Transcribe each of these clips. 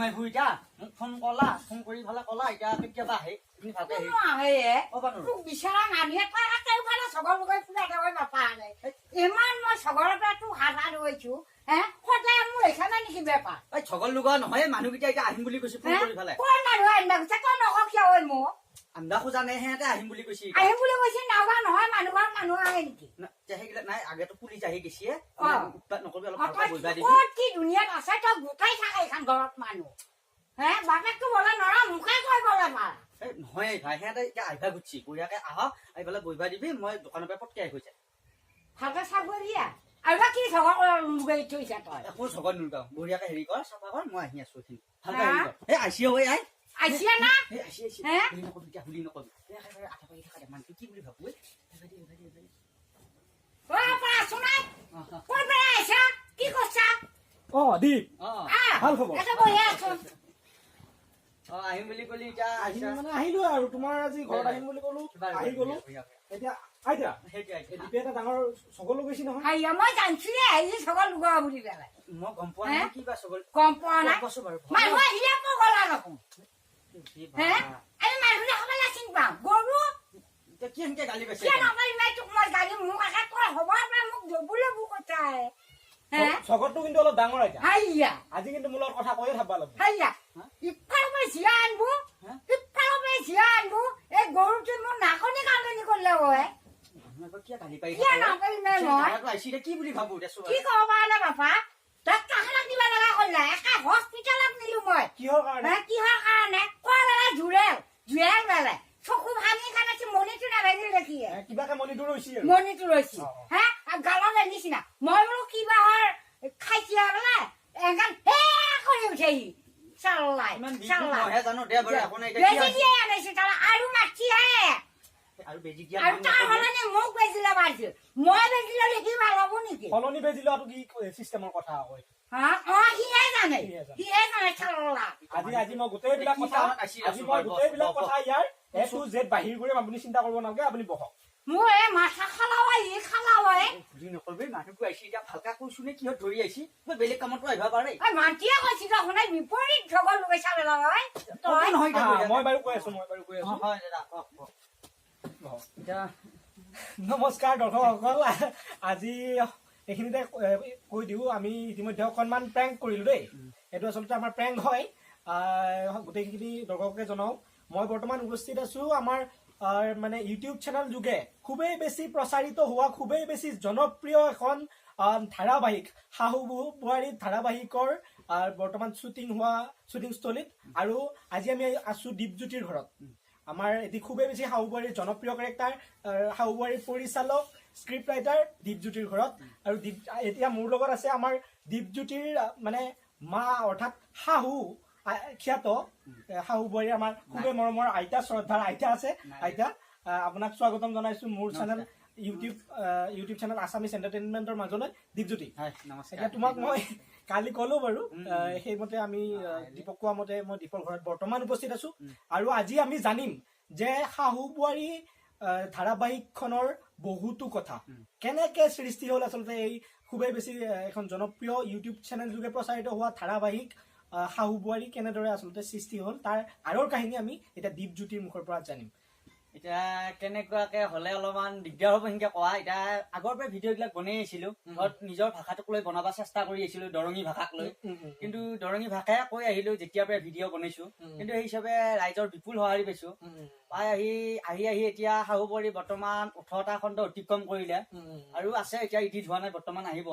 নাই ভুইটা মোক ফোন কলা ফোন কৰি ভালে কলা এতিয়া কেতিয়াবা আহে তুমি ভালকে আহে তোক বিচৰা নানিয়ে তই কেইফালে ছগৰ লগাই ফুৰা দেৱাই নাপালে ইমান মই ছগৰৰ পৰা তোক হাত গৈছো সদায় মোৰ এইখানে নেকি বেপাৰ এই ছগৰ লগা নহয় মানুহকেইটা এতিয়া আহিম বুলি কৈছে ফোন কৰি ভালে কোন মানুহ আন্দা কৈছে কোন নককিয়া হ'ল মোক আন্দা খোজা নাই সিহঁতে আহিম বুলি কৈছে নাওবা নহয় মানুহ আহে নেকি সেইগিলা নাই আগেতো পুলিচ আহি গৈছে উৎপাত নকৰিবি অলপ কি ধুনীয়াত আছে তই গোটাই থাকে এইখন ঘৰত মানুহ বাপেকটো বলে নৰা মুখে কৈ বলে মাৰ নহয় ভাই সিহঁতে এতিয়া আহিবা গুচি বঢ়িয়াকে আহক আহি পেলাই বহিবা দিবি মই দোকানৰ পৰা পটকে আহি গৈছে ভালকে চাব দিয়া আৰু কি খবৰ লুগাই থৈছা তই একো ছগৰ নুলগাও বঢ়িয়াকে হেৰি কৰ চাফা কৰ মই আহি আছো এইখিনি ভালকে হেৰি কৰ এই আহিছে ঐ আই আহিছে না এই আহিছে বুলি নকবি এতিয়া বুলি নকবি আঠা পাৰি থকা দে মানুহটো কি বুলি ভাবো কি কৈছা দীপ ভাল খবৰ আহিম বুলি কলি এতিয়া মানে আহিলো আৰু তোমাৰ আজি ঘৰত আহিম বুলি কলো আহি গলো এতিয়া আইতা দীপে এটা ডাঙৰ ছগৰ লগাইছি নহয় মই জানছোৱে আহিলে ছগৰ লগোৱা বুলি পেলাই মই গম পোৱা নাই কিবা ছগৰ গম পোৱা নাই মানুহ আহিলে আকৌ গলা নকওঁ মানুহে সবেলা চিন পাওঁ গৰু কি সেনেকে গালি পাইছে মই গালি মোক আশা কৰা হবৰ পৰা মোক জবুলে বুক কথাই ছগৰটো কিন্তু অলপ ডাঙৰ আইতা আজি কিন্তু মোৰ লগত কথা কৈয়ে থাকবা লাগিব ইফালৰ পৰা জিয়া আনবো ইফালৰ পৰা জিয়া আনবো এই গৰুটো মোৰ নাকনি কান্দনি কৰিলে হয় কি বুলি ভাবো কি কব পৰা নাই বাপা তই কাষলাক দিবা লগা কৰিলা একে হস্পিটেলত নিলো মই কিহৰ কাৰণে জুৰেল বেলে চকু ভাঙি কাণাছি মনিটো নাভাঙিল দেখিয়ে কিবাকে মনিটো ৰৈছি গালত নিচিনা মই বোলো কিবা খাইছি বোলে এগান কৰি উঠেহি আৰু মাছি আৰু তাৰ সলনি মোক বেজিলে মাৰিছো মই বেজিলে দেখি ভাল হব নেকি সলনি বেজিলে কি চিষ্টেমৰ কথা কয় আজি মই গোটেইবিলাক কথা ইয়াৰ এ টু জেড বাহিৰ কৰি আপুনি চিন্তা কৰিব নালাগে আপুনি বহক মোৰ এই মাথা খালাৱাই নকৰিবি মানুহটো আহিছে এতিয়া ভালকা কৈছো নে কিহত ধৰি আহিছি বেলেগ কামতো আহিব পাৰে মান্তিয়ে কৈছি শুনাই বিপৰীত ঝগৰ লগাইছা বেলা মই বাৰু কৈ আছো নমস্কাৰ দৰ্শকসকল আজি এইখিনিতে কৈ দিওঁ আমি ইতিমধ্যে অকণমান প্ৰেংক কৰিলো দেই এইটো আচলতে আমাৰ প্ৰেংক হয় গোটেইখিনি দৰ্শককে জনাও মই বৰ্তমান উপস্থিত আছো আমাৰ মানে ইউটিউব চেনেল যোগে খুবেই বেছি প্ৰচাৰিত হোৱা খুবেই বেছি জনপ্ৰিয় এখন ধাৰাবাহিক শাহু বোৱাৰী ধাৰাবাহিকৰ বৰ্তমান শ্বুটিংস্থলীত আৰু আজি আমি আছো দীপজ্যোতিৰ ঘৰত আমাৰ এটি খুবেই বেছি শাহু বোৱাৰীৰ জনপ্ৰিয় কেৰেক্টাৰ শাহু বোৱাৰীৰ পৰিচালক স্ক্ৰিপ্ট ৰাইটাৰ দীপজ্যোতিৰ ঘৰত আৰু এতিয়া মোৰ লগত আছে আমাৰ দীপজ্যোতিৰ মানে মা অৰ্থাৎ শাহু খ্যাত শাহু বোৱাৰী আমাৰ খুবেই মৰমৰ আইতা শ্ৰদ্ধাৰ আইতা আছে আইতা আপোনাক স্বাগতম জনাইছো মোৰ চেনেল ইউটিউব চেনেল আছামিজ এণ্টাৰটেইনমেণ্টৰ মাজলৈ দীপজ্যোতি এতিয়া তোমাক মই কালি কলো বাৰু সেইমতে আমি দীপক কোৱা মতে মই দীপৰ ঘৰত বৰ্তমান উপস্থিত আছো আৰু আজি আমি জানিম যে শাহু বোৱাৰী ধাৰাবাহিকখনৰ বহুতো কথা কেনেকে সৃষ্টি হ'ল আচলতে এই খুবেই বেছি এখন জনপ্ৰিয় ইউটিউব চেনেল যোগে প্ৰচাৰিত হোৱা ধাৰাবাহিক শাহু বোৱাৰী কেনেদৰে আচলতে সৃষ্টি হ'ল তাৰ আঁৰৰ কাহিনী আমি এতিয়া দীপজ্যোতিৰ মুখৰ পৰা জানিম এতিয়া কেনেকুৱাকে হলে অলপমান দিগদাৰ হ'ব সেনেকে কোৱা এতিয়া আগৰ পৰা ভিডিঅ' বিলাক বনাই আহিছিলো নিজৰ ভাষাটোক লৈ বনাব চেষ্টা কৰি আহিছিলো দৰঙী ভাষাক লৈ কিন্তু দৰঙী ভাষাই কৈ আহিলো যেতিয়াৰ পৰা ভিডিঅ' বনাইছো কিন্তু সেই হিচাপে ৰাইজৰ বিপুল সঁহাৰি পাইছো পাই আহি এতিয়া শাহু বোৱাৰী বৰ্তমান 18টা খণ্ড অতিক্ৰম কৰিলে আৰু আছে এতিয়া ইডিট হোৱা নাই বৰ্তমান আহিব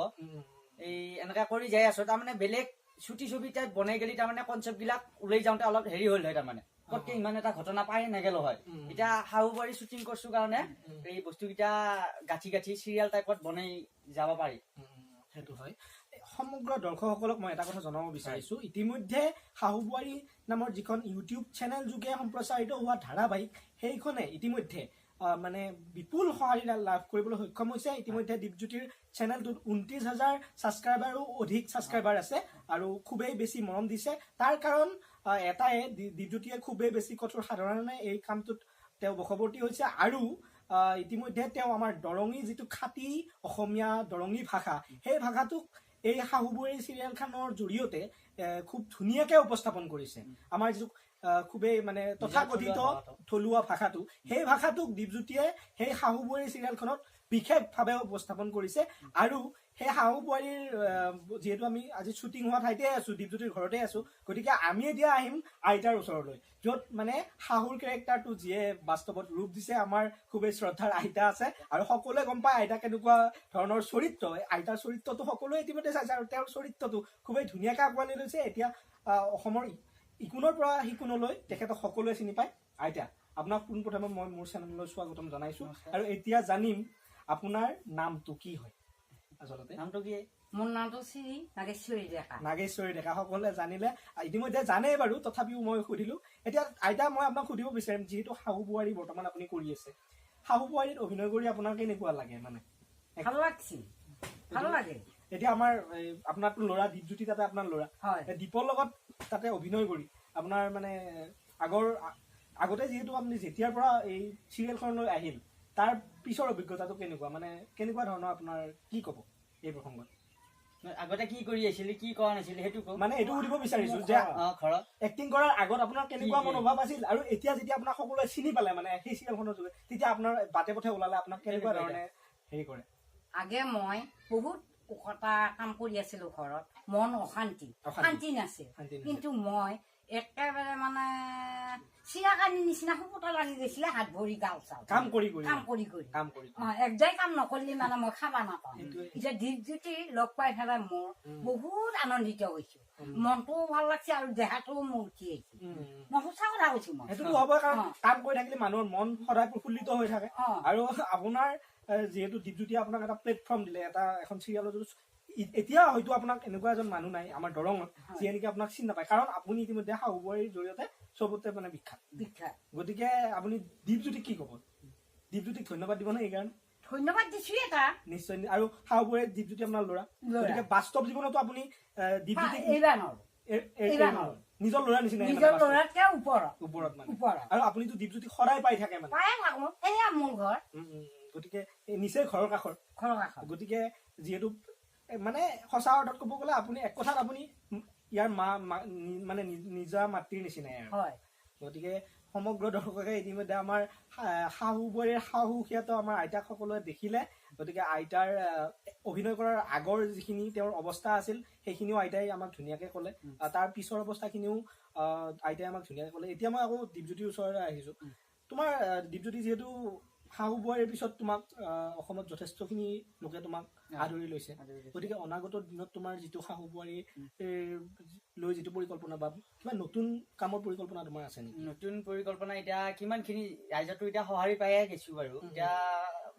এই এনেকা কৰি যাই আছো তাৰমানে বেলেগ ছুটি টাইপ বনাই গেলি তাৰমানে কনচেপ্ট বিলাক ওলাই যাওঁতে অলপ হেৰি হ'ল হয় তাৰমানে পটকে ইমান এটা ঘটনা পাই নেগেলো হয় এতিয়া শাহু বোৱাৰী শ্বুটিং কৰছো কাৰণে এই বস্তুকেইটা গাঁঠি চিৰিয়েল টাইপত বনাই যাব পাৰি সেইটো হয় সমগ্ৰ দৰ্শকসকলক মই এটা কথা জনাব বিচাৰিছো ইতিমধ্যে শাহু বোৱাৰী নামৰ যিখন ইউটিউব চেনেল যোগে সম্প্ৰচাৰিত হোৱা ধাৰাবাহিক সেইখনে ইতিমধ্যে মানে বিপুল সঁহাৰি লাভ কৰিবলৈ সক্ষম হৈছে ইতিমধ্যে দীপজ্যোতিৰ চেনেলটোত 29,000 ছাবস্ক্ৰাইবাৰো অধিক ছাবস্ক্ৰাইবাৰ আছে আৰু খুবেই বেছি মৰম দিছে তাৰ কাৰণ এটাই দীপজ্যোতিয়ে খুবেই বেছি কঠোৰ সাধাৰণে এই কামটোত তেওঁ বশৱৰ্তী হৈছে আৰু ইতিমধ্যে তেওঁ আমাৰ দৰঙী যিটো খাটি অসমীয়া দৰঙী ভাষা সেই ভাষাটোক এই শাহুবোৱাৰী চিৰিয়েলখনৰ জৰিয়তে খুব ধুনীয়াকৈ উপস্থাপন কৰিছে আমাৰ যিটো খুবেই মানে তথাকথিত থলুৱা ভাষাটো সেই ভাষাটোক দীপজ্যোতিয়ে সেই শাহুবোৱাৰী চিৰিয়েলখনত বিশেষভাৱে উপস্থাপন কৰিছে আৰু সেই শাহুবোৱাৰীৰ যিহেতু আমি আজি শ্বুটিং হোৱা ঠাইতে আছো দীপজ্যোতিৰ ঘৰতে আছো গতিকে আমি এতিয়া আহিম আইতাৰ ওচৰলৈ য'ত মানে শাহুৰ কেৰেক্টাৰটো যিয়ে বাস্তৱত ৰূপ দিছে আমাৰ খুবেই শ্ৰদ্ধাৰ আইতা আছে আৰু সকলোৱে গম পায় আইতা কেনেকুৱা ধৰণৰ চৰিত্ৰ আইতাৰ চৰিত্ৰটো সকলোৱে ইতিমধ্যে চাইছে আৰু তেওঁৰ চৰিত্ৰটো খুবেই ধুনীয়াকৈ আঁকোৱালি লৈছে এতিয়া অসমৰ ইকোণৰ পৰা সিকোণলৈ তেখেতক সকলোৱে চিনি পায় আইতা আপোনাক পোনপ্ৰথমে মই মোৰ চেনেললৈ স্বাগতম জনাইছো আৰু এতিয়া জানিম আপোনাৰ নামটো কি হয় আচলতে নামটো কি মোৰ নামটো শ্ৰী নাগেশ্বৰী ডেকা নাগেশ্বৰী ডেকা সকলোৱে জানিলে ইতিমধ্যে জানেই বাৰু তথাপিও মই সুধিলো এতিয়া আইতা মই আপোনাক সুধিব বিচাৰিম যিহেতু শাহু বোৱাৰী বৰ্তমান আপুনি কৰি আছে শাহু বোৱাৰীত অভিনয় কৰি আপোনাৰ কেনেকুৱা লাগে মানে ভাল লাগছিল ভাল লাগে এতিয়া আমাৰ আপোনাৰতো ল'ৰা দীপজ্যোতি তাতে আপোনাৰ ল'ৰা দীপৰ লগত তাতে অভিনয় কৰি আপোনাৰ মানে আগতে যিহেতু আপুনি যেতিয়াৰ পৰা এই চিৰিয়েলখনলৈ আহিল তাৰ পিছৰ অভিজ্ঞতাটো কেনেকুৱা মানে কেনেকুৱা ধৰণৰ আপোনাৰ কি ক'ব এই প্ৰসংগত আগতে কি কৰি আছিলি কি কৰা নাছিলি সেইটো কওঁ মানে এইটো সুধিব বিচাৰিছো যে ঘৰত এক্টিং কৰাৰ আগত আপোনাৰ কেনেকুৱা মনোভাৱ আছিল আৰু এতিয়া যেতিয়া আপোনাক সকলোৱে চিনি পালে মানে সেই চিৰিয়েলখনৰ যোগে তেতিয়া আপোনাৰ বাটে পথে ওলালে আপোনাক কেনেকুৱা ধৰণে হেৰি কৰে আগে মই বহুত উকতা কাম কৰি আছিলো ঘৰত মন অশান্তি শান্তি নাছিল কিন্তু মই একেবাৰে মানে চিৰাকানিৰ নিচিনা সুপুতা লাগি গৈছিলে হাত ভৰি গাল চাল কাম কৰি একজাই কাম নকৰিলে মানে মই খাবা নাপাওঁ এতিয়া দীপজ্যোতি লগ পাই পেলাই মোৰ বহুত আনন্দিত হৈছো মনটোও ভাল লাগছে আৰু দেহাটোও মোৰ উঠি আহিছে মই সঁচা কথা কৈছো মই সেইটোতো হ'ব কাৰণ কাম কৰি থাকিলে মানুহৰ মন সদায় প্ৰফুল্লিত হৈ থাকে আৰু আপোনাৰ যিহেতু দীপজ্যোতিয়ে আপোনাক এটা প্লেটফৰ্ম দিলে এখন চিৰিয়েলৰ এতিয়া হয়তো আপোনাক এনেকুৱা এজন মানুহ নাই আমাৰ দৰঙত যিয়ে নেকি আপোনাক চিনি নাপায় কাৰণ আপুনি ইতিমধ্যে শাহু বোৱাৰীৰ জৰিয়তে চবতে মানে বিখ্যাত গতিকে আপুনি দীপজ্যোতিক কি ক'ব দীপজ্যোতিক ধন্যবাদ দিব নে এইকাৰণে ধন্যবাদ দিছো এটা নিশ্চয় আৰু শাহু বোৱাৰীৰ দীপজ্যোতি আপোনাৰ ল'ৰা গতিকে বাস্তৱ জীৱনতো আপুনি দীপজ্যোতিক নিজৰ ল'ৰা নিচিনা ওপৰত মানে আৰু আপুনিতো দীপজ্যোতিক সদায় পাই থাকে মানে মোৰ ঘৰ গতিকে নিচেই ঘৰৰ কাষৰ গতিকে যিহেতু মানে সঁচা অৰ্থত ক'ব গ'লে আপুনি এক কথাত আপুনি ইয়াৰ মানে নিজা মাতৃৰ নিচিনাই আৰু গতিকে সমগ্ৰ দৰ্শকে ইতিমধ্যে আমাৰ শাহু বোৱাৰীৰ শাহুখিয়াতো আমাৰ আইতাক সকলোৱে দেখিলে গতিকে আইতাৰ অভিনয় কৰাৰ আগৰ যিখিনি তেওঁৰ অৱস্থা আছিল সেইখিনিও আইতাই আমাক ধুনীয়াকৈ ক'লে তাৰ পিছৰ অৱস্থাখিনিও আইতাই আমাক ধুনীয়াকৈ ক'লে এতিয়া মই আকৌ দীপজ্যোতিৰ ওচৰলৈ আহিছোঁ তোমাৰ দীপজ্যোতি যিহেতু শাহু বোৱাৰীৰ পিছত তোমাক অসমত যথেষ্টখিনি লোকে তোমাক আদৰি লৈছে গতিকে অনাগত দিনত তোমাৰ যিটো শাহু বোৱাৰী লৈ যিটো পৰিকল্পনা বা কিবা নতুন কামৰ পৰিকল্পনা তোমাৰ আছে নেকি নতুন পৰিকল্পনা এতিয়া কিমানখিনি ৰাইজতো এতিয়া সঁহাৰি পায়ে গৈছো বাৰু এতিয়া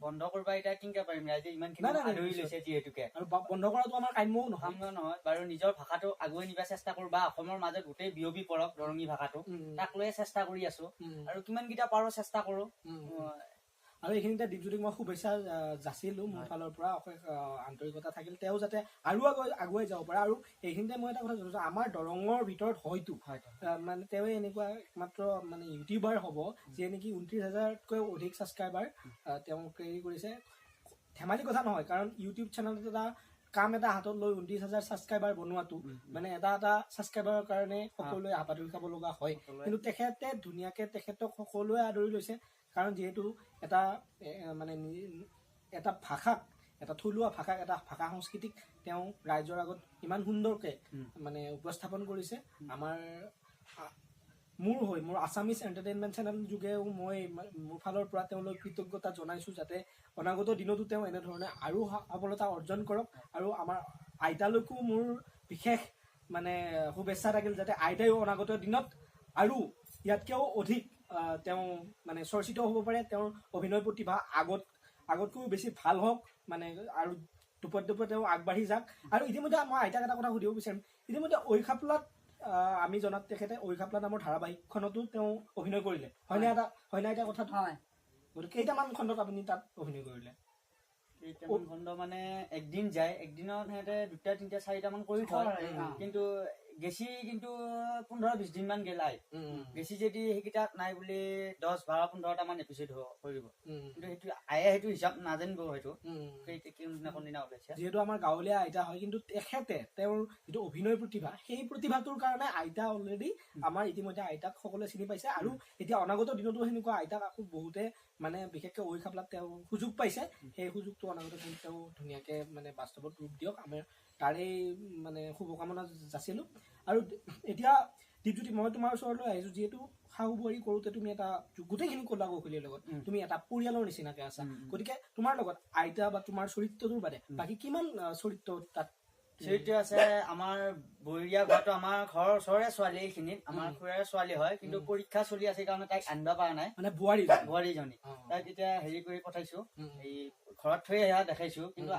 বন্ধ কৰিব এতিয়া কেনেকে পাৰিম ৰাইজে ইমানখিনি আদৰি লৈছে যিহেতুকে আৰু বন্ধ কৰাটো আমাৰ কাম্যও নহয় বাৰু নিজৰ ভাষাটো আগুৱাই নিব চেষ্টা কৰো বা অসমৰ মাজত গোটেই বিয়পি পৰক দৰঙী ভাষাটো তাক লৈয়ে চেষ্টা কৰি আছো আৰু কিমানকেইটা পাৰো চেষ্টা কৰো আৰু এইখিনিতে দীপজ্যোতিক মই শুভেচ্ছা যাচিলোঁ মোৰ ফালৰ পৰা আন্তৰিকতা থাকিল তেওঁ যাতে আৰু আগুৱাই যাব পাৰে আৰু এইখিনিতে মই এটা কথা জানো আমাৰ দৰঙৰ ভিতৰত হয়তো মানে তেওঁ এনেকুৱা একমাত্ৰ মানে ইউটিউবাৰ হ'ব যিয়ে নেকি 29,000তকৈ অধিক ছাবস্ক্ৰাইবাৰ তেওঁ হেৰি কৰিছে ধেমালি কথা নহয় কাৰণ ইউটিউব চেনেলত এটা কাম এটা হাতত লৈ 29,000 ছাবস্ক্ৰাইবাৰ বনোৱাটো মানে এটা ছাবস্ক্ৰাইবাৰৰ কাৰণে সকলোৱে হাপাধুৰি খাব লগা হয় কিন্তু তেখেতে ধুনীয়াকৈ তেখেতক সকলোৱে আদৰি লৈছে কাৰণ যিহেতু এটা মানে এটা ভাষাক এটা থলুৱা ভাষাক এটা ভাষা সংস্কৃতিক তেওঁ ৰাইজৰ আগত ইমান সুন্দৰকৈ মানে উপস্থাপন কৰিছে আমাৰ মোৰ আছামিজ এণ্টাৰটেইনমেণ্ট চেনেল যোগেও মই মোৰ ফালৰ পৰা তেওঁলৈ কৃতজ্ঞতা জনাইছোঁ যাতে অনাগত দিনতো তেওঁ এনেধৰণে আৰু সফলতা অৰ্জন কৰক আৰু আমাৰ আইতালৈকো মোৰ বিশেষ মানে শুভেচ্ছা থাকিল যাতে আইতায়ো অনাগত দিনত আৰু ইয়াতকৈও অধিক তেওঁ মানে চৰ্চিত হ'ব পাৰে তেওঁৰ অভিনয় প্ৰতিভা আগতকৈও বেছি ভাল হওক মানে আৰু দুপত তেওঁ আগবাঢ়ি যাওক আৰু ইতিমধ্যে মই আইতাক এটা কথা সুধিব বিচাৰিম ইতিমধ্যে ঐখাপলাত আমি জনাত তেখেতে ঐখাপলা নামৰ ধাৰাবাহিকখনতো তেওঁ অভিনয় কৰিলে হয়নে এটা কথাটো হয় গতিকে কেইটামান খণ্ডত আপুনি তাত অভিনয় কৰিলে কেইটামান খণ্ড মানে একদিন যায়, একদিনত সিহঁতে 2টা 3টা 4টা মান কৰি থয়, কিন্তু গেছি কিন্তু 15-20 দিন মান গেলাই গেছি যদি সেইকেইটাক নাই বুলি 10-12-15টা মান এপিচড কৰিব, কিন্তু সেইটো আয়ে সেইটো হিচাপ নাজানিব হয়তো কোনদিনা ওলাইছে। যিহেতু আমাৰ গাঁৱলীয়া আইতা হয়, কিন্তু তেখেতে তেওঁৰ যিটো অভিনয় প্ৰতিভা সেই প্ৰতিভাটোৰ কাৰণে আইতা অলৰেডি আমাৰ ইতিমধ্যে আইতাক সকলোৱে চিনি পাইছে, আৰু এতিয়া অনাগত দিনতো সেনেকুৱা আইতাক আকৌ বহুতে মানে বিশেষকৈ ঐ খাপলাত তেওঁ সুযোগ পাইছে, সেই সুযোগটো অনাগত দিনত তেওঁ ধুনীয়াকে মানে বাস্তৱত ৰূপ দিয়ক, আমি তাৰেই মানে শুভকামনা যাচিলোঁ। আৰু এতিয়া দীপজ্যোতি, মই তোমাৰ ওচৰলৈ আহিছোঁ, যিহেতু শাহু বোৱাৰী কৰোঁতে তুমি এটা গোটেইখিনি ক'লা কৌশলীৰ লগত তুমি এটা পৰিয়ালৰ নিচিনাকে আছা, গতিকে তোমাৰ লগত আইতা বা তোমাৰ চৰিত্ৰটোৰ বাদে বাকী কিমান চৰিত্ৰ তাত চৰিত্ৰ আছে? আমাৰ বৰীয়া ঘৰটো আমাৰ ঘৰৰ ওচৰৰে ছোৱালী, এইখিনিত আমাৰ খুৰাৰে ছোৱালী হয়, কিন্তু পৰীক্ষা চলি আছে কাৰণে তাইক আনিব পৰা নাই, মানে বোৱাৰীজনী তাইক এতিয়া হেৰি কৰি পঠাইছো, এই ঘৰত থৈ আহা দেখাইছো, কিন্তু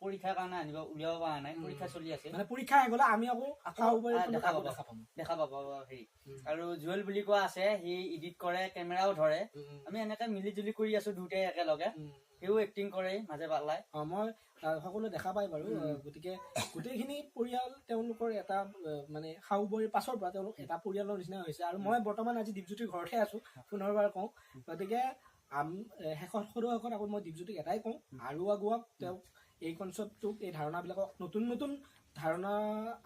পৰীক্ষাৰ কাৰণে আনিব উলিয়াব পৰা নাই, পৰীক্ষা চলি আছে। মানে পৰীক্ষা হৈ গ'লে আমি আকৌ দেখা পাব হেৰি। আৰু জুৱেল বুলি কোৱা আছে, সি এডিট কৰে, কেমেৰাও ধৰে, আমি এনেকে মিলি জুলি কৰি আছো দুটাই একেলগে, সিও এক্টিং কৰে মাজে পালাই। মই সকলোৱে দেখা পাই বাৰু, গতিকে গোটেইখিনি পৰিয়াল তেওঁলোকৰ এটা মানে শাহু বোৱাৰীৰ পাছৰ পৰা তেওঁলোক এটা পৰিয়ালৰ নিচিনা হৈছে। আৰু মই বৰ্তমান আজি দীপজ্যোতিৰ ঘৰতহে আছো, পুনৰবাৰ কওঁ, গতিকে শেষত আকৌ মই দীপজ্যোতিক এটাই কওঁ, আৰু আগুৱাওক তেওঁক, এই কনচেপ্টটোক, এই ধাৰণাবিলাকক নতুন নতুন ধাৰণা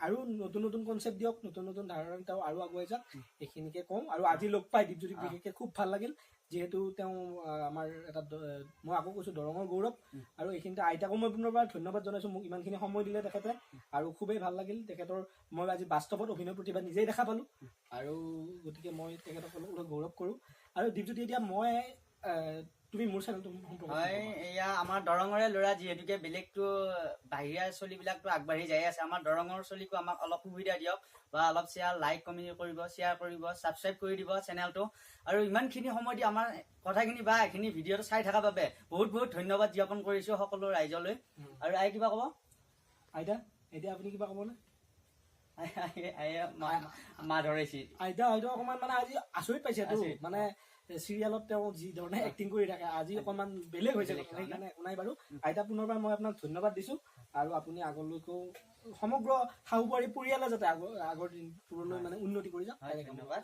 আৰু নতুন নতুন কনচেপ্ট দিয়ক, নতুন নতুন ধাৰণা তেওঁ আৰু আগুৱাই যাওক, এইখিনিকে কওঁ। আৰু আজি লগ পাই দীপজ্যোতিক বিশেষকৈ খুব ভাল লাগিল, যিহেতু তেওঁ আমাৰ এটা, মই আকৌ কৈছোঁ, দৰঙৰ গৌৰৱ। আৰু এইখিনিতে আইতাকো মই পুনৰবাৰ ধন্যবাদ জনাইছোঁ, মোক ইমানখিনি সময় দিলে তেখেতে, আৰু খুবেই ভাল লাগিল তেখেতৰ, মই আজি বাস্তৱত অভিনয় প্ৰতিভা নিজেই দেখা পালোঁ, আৰু গতিকে মই তেখেতসকলক গৌৰৱ কৰোঁ। আৰু দীপজ্যোতি, এতিয়া মই তুমি মোৰ চেনেলটো হয়, এয়া আমাৰ দৰঙৰে ল'ৰা, যিহেতুকে বেলেগতো বাহিৰা চলিবিলাকতো আগবাঢ়ি যাই আছে, আমাৰ দৰঙৰ চলিকো আমাক অলপ সুবিধা দিয়ক, বা অলপ লাইক কমেণ্ট কৰিব, শ্বেয়াৰ কৰিব, ছাবস্ক্ৰাইব কৰি দিব চেনেলটো। আৰু ইমানখিনি সময় দি আমাৰ কথাখিনি বা এইখিনি ভিডিঅ'টো চাই থকাৰ বাবে বহুত বহুত ধন্যবাদ জ্ঞাপন কৰিছোঁ সকলো ৰাইজলৈ। আৰু আই কিবা ক'ব? আইতা, এতিয়া আপুনি কিবা ক'বনে? মা ধৰিছে আইতা হয়তো অকণমান মানে আজি আচৰিত পাইছেতো, মানে চিৰিয়েলত তেওঁ যি ধৰণে এক্টিং কৰি থাকে, আজি অকণমান বেলেগ হৈছে, সেইকাৰণে একো নাই বাৰু। আইতা, পুনৰবাৰ মই আপোনাক ধন্যবাদ দিছোঁ, আৰু আপুনি আগলৈকেও সমগ্ৰ শাহু বোৱাৰী পৰিয়ালে যাতে আগৰ দিনবোৰলৈ মানে উন্নতি কৰি যাওক, ধন্যবাদ।